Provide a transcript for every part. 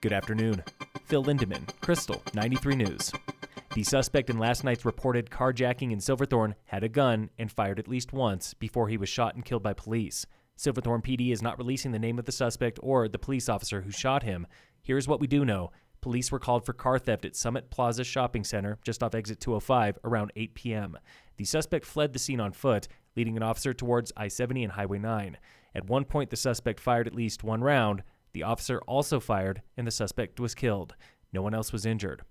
Good afternoon. Phil Lindemann, Krystal, 93 News. The suspect in last night's reported carjacking in Silverthorne had a gun and fired at least once before he was shot and killed by police. Silverthorne PD is not releasing the name of the suspect or the police officer who shot him. Here's what we do know. Police were called for car theft at Summit Plaza Shopping Center, just off exit 205, around 8 p.m. The suspect fled the scene on foot, leading an officer towards I-70 and Highway 9. At one point, the suspect fired at least one round. The officer also fired, and the suspect was killed. No one else was injured.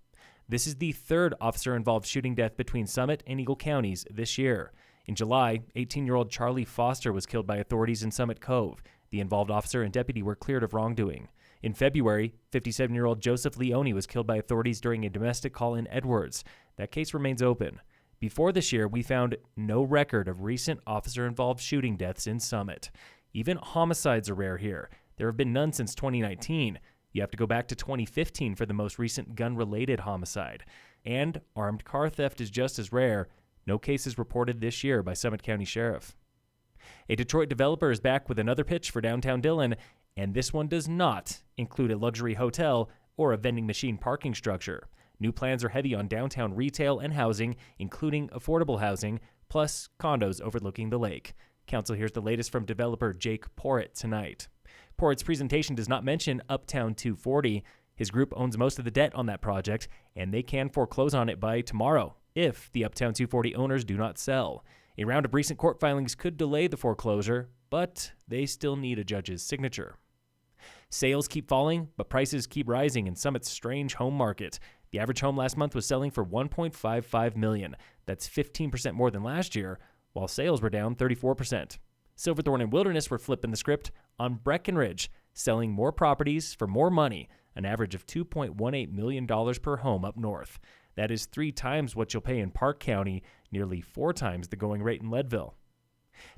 This is the third officer-involved shooting death between Summit and Eagle counties this year. In July, 18-year-old Charlie Foster was killed by authorities in Summit Cove. The involved officer and deputy were cleared of wrongdoing. In February, 57-year-old Joseph Leone was killed by authorities during a domestic call in Edwards. That case remains open. Before this year, we found no record of recent officer-involved shooting deaths in Summit. Even homicides are rare here. There have been none since 2019. You have to go back to 2015 for the most recent gun-related homicide. And armed car theft is just as rare. No cases reported this year by Summit County Sheriff. A Detroit developer is back with another pitch for downtown Dillon, and this one does not include a luxury hotel or a vending machine parking structure. New plans are heavy on downtown retail and housing, including affordable housing, plus condos overlooking the lake. Council hears the latest from developer Jake Porritt tonight. Porritt's presentation does not mention Uptown 240. His group owns most of the debt on that project, and they can foreclose on it by tomorrow if the Uptown 240 owners do not sell. A round of recent court filings could delay the foreclosure, but they still need a judge's signature. Sales keep falling, but prices keep rising in Summit's strange home market. The average home last month was selling for $1.55 million. That's 15% more than last year, while sales were down 34%. Silverthorne and Wilderness were flipping the script on Breckenridge, selling more properties for more money, an average of $2.18 million per home up north. That is 3 times what you'll pay in Park County, nearly 4 times the going rate in Leadville.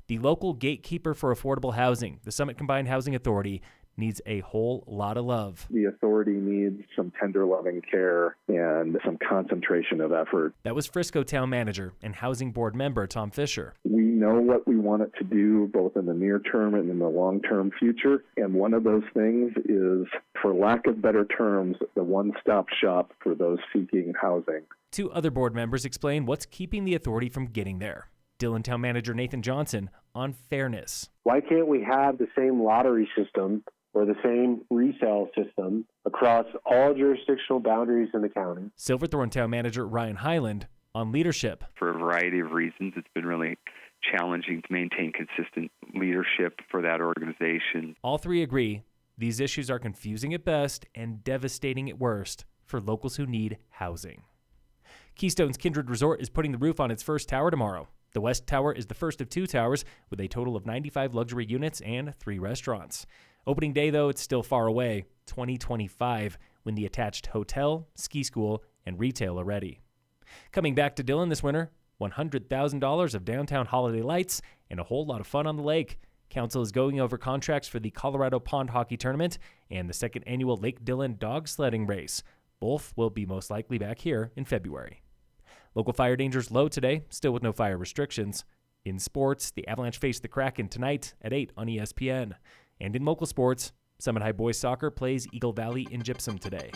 The local gatekeeper for affordable housing, the Summit Combined Housing Authority, needs a whole lot of love. The authority needs some tender loving care and some concentration of effort. That was Frisco Town Manager and Housing Board member Tom Fisher. We know what we want it to do both in the near term and in the long-term future. And one of those things is, for lack of better terms, the one-stop shop for those seeking housing. 2 other board members explain what's keeping the authority from getting there. Dillon Town Manager Nathan Johnson on fairness. Why can't we have the same lottery system or the same resale system across all jurisdictional boundaries in the county? Silverthorne Town Manager Ryan Highland on leadership. For a variety of reasons, it's been really challenging to maintain consistent leadership for that organization. All 3 agree these issues are confusing at best and devastating at worst for locals who need housing. Keystone's Kindred Resort is putting the roof on its first tower tomorrow. The West Tower is the first of 2 towers with a total of 95 luxury units and 3 restaurants. Opening day, though, it's still far away, 2025, when the attached hotel, ski school, and retail are ready. Coming back to Dillon this winter, $100,000 of downtown holiday lights and a whole lot of fun on the lake. Council is going over contracts for the Colorado Pond Hockey Tournament and the 2nd annual Lake Dillon Dog Sledding Race. Both will be most likely back here in February. Local fire dangers low today, still with no fire restrictions. In sports, the Avalanche face the Kraken tonight at 8 on ESPN. And in local sports, Summit High Boys Soccer plays Eagle Valley in Gypsum today.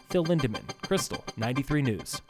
Phil Lindemann, Krystal, 93 News.